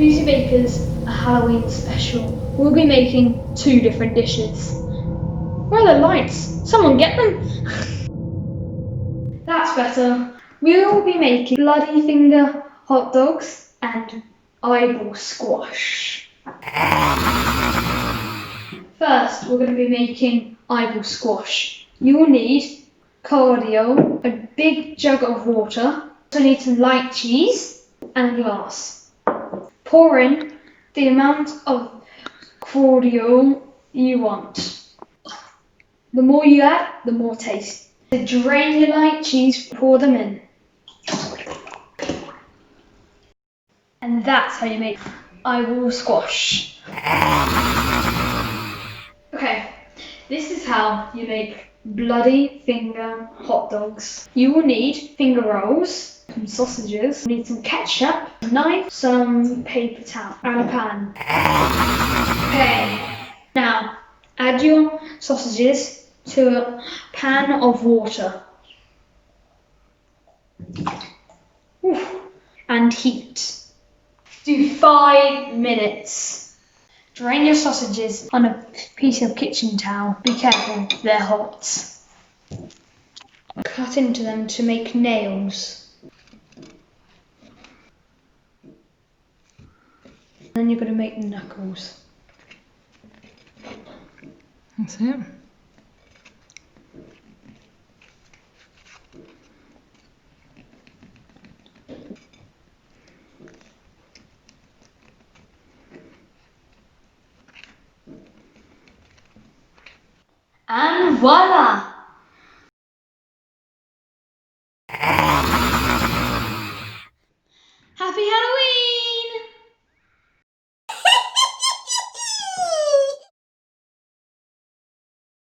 Boozy Bakers, a Halloween special. We'll be making 2 different dishes. Where are the lights? Someone get them! That's better. We'll be making bloody finger hot dogs and eyeball squash. First, we're going to be making eyeball squash. You will need cordial, a big jug of water. Also need some light cheese and a glass. Pour in the amount of cordial you want. The more you add, the more taste. To drain your light cheese, pour them in. And that's how you make eyeball squash. Okay, this is how you make bloody finger hot dogs. You will need finger rolls, some sausages, you need some ketchup, a knife, some paper towel, and a pan. Okay, now add your sausages to a pan of water. And heat. Do 5 minutes. Drain your sausages on a piece of kitchen towel. Be careful, they're hot. Cut into them to make nails. Then you're going to make knuckles. That's it. And voila! Happy Halloween!